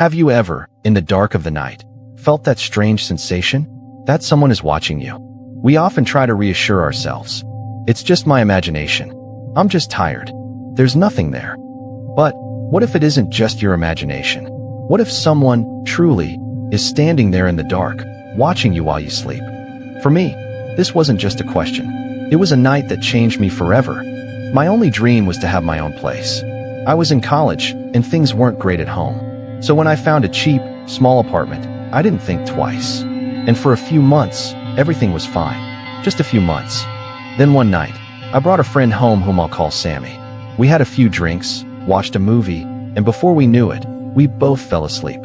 Have you ever, in the dark of the night, felt that strange sensation? That someone is watching you. We often try to reassure ourselves. It's just my imagination. I'm just tired. There's nothing there. But what if it isn't just your imagination? What if someone, truly, is standing there in the dark, watching you while you sleep? For me, this wasn't just a question. It was a night that changed me forever. My only dream was to have my own place. I was in college, and things weren't great at home. So when I found a cheap, small apartment, I didn't think twice. And for a few months, everything was fine. Just a few months. Then one night, I brought a friend home whom I'll call Sammy. We had a few drinks, watched a movie, and before we knew it, we both fell asleep.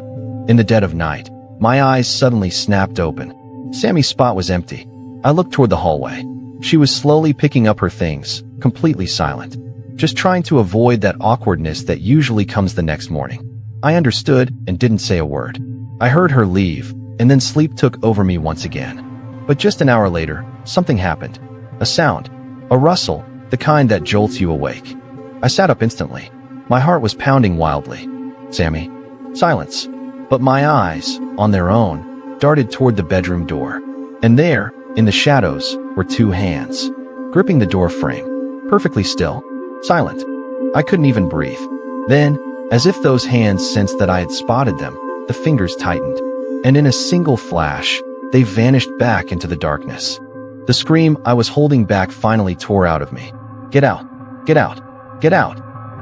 In the dead of night, my eyes suddenly snapped open. Sammy's spot was empty. I looked toward the hallway. She was slowly picking up her things, completely silent, just trying to avoid that awkwardness that usually comes the next morning. I understood and didn't say a word. I heard her leave, and then sleep took over me once again. But just an hour later, something happened. A sound. A rustle, the kind that jolts you awake. I sat up instantly. My heart was pounding wildly. Sammy. Silence. But my eyes, on their own, darted toward the bedroom door. And there, in the shadows, were two hands, gripping the door frame, perfectly still, silent. I couldn't even breathe. Then, as if those hands sensed that I had spotted them, the fingers tightened, and in a single flash, they vanished back into the darkness. The scream I was holding back finally tore out of me. Get out! Get out! Get out!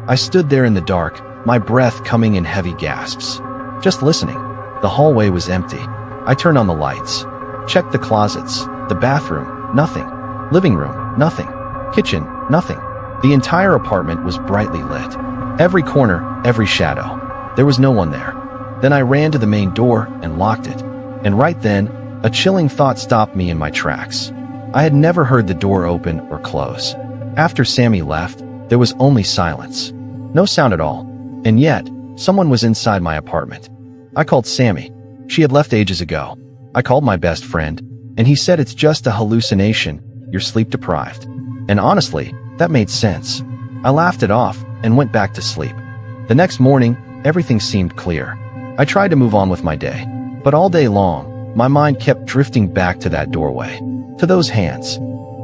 I stood there in the dark, my breath coming in heavy gasps. Just listening. The hallway was empty. I turned on the lights, checked the closets, the bathroom, nothing. Living room, nothing. Kitchen, nothing. The entire apartment was brightly lit. Every corner, every shadow. There was no one there. Then I ran to the main door and locked it. And right then, a chilling thought stopped me in my tracks. I had never heard the door open or close. After Sammy left, there was only silence. No sound at all. And yet, someone was inside my apartment. I called Sammy. She had left ages ago. I called my best friend, and he said it's just a hallucination, you're sleep deprived. And honestly, that made sense. I laughed it off and went back to sleep. The next morning, everything seemed clear. I tried to move on with my day, but all day long, my mind kept drifting back to that doorway, to those hands.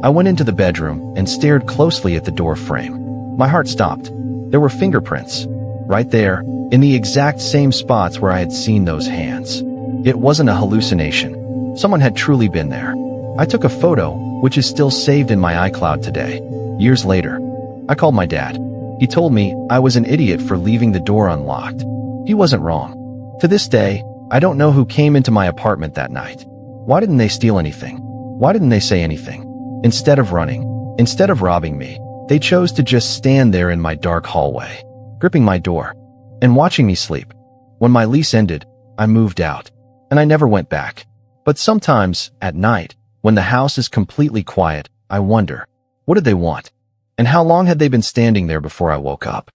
I went into the bedroom and stared closely at the door frame. My heart stopped. There were fingerprints, right there, in the exact same spots where I had seen those hands. It wasn't a hallucination. Someone had truly been there. I took a photo, which is still saved in my iCloud today. Years later, I called my dad. He told me I was an idiot for leaving the door unlocked. He wasn't wrong. To this day, I don't know who came into my apartment that night. Why didn't they steal anything? Why didn't they say anything? Instead of running, instead of robbing me, they chose to just stand there in my dark hallway, gripping my door, and watching me sleep. When my lease ended, I moved out, and I never went back. But sometimes, at night, when the house is completely quiet, I wonder, what did they want? And how long had they been standing there before I woke up?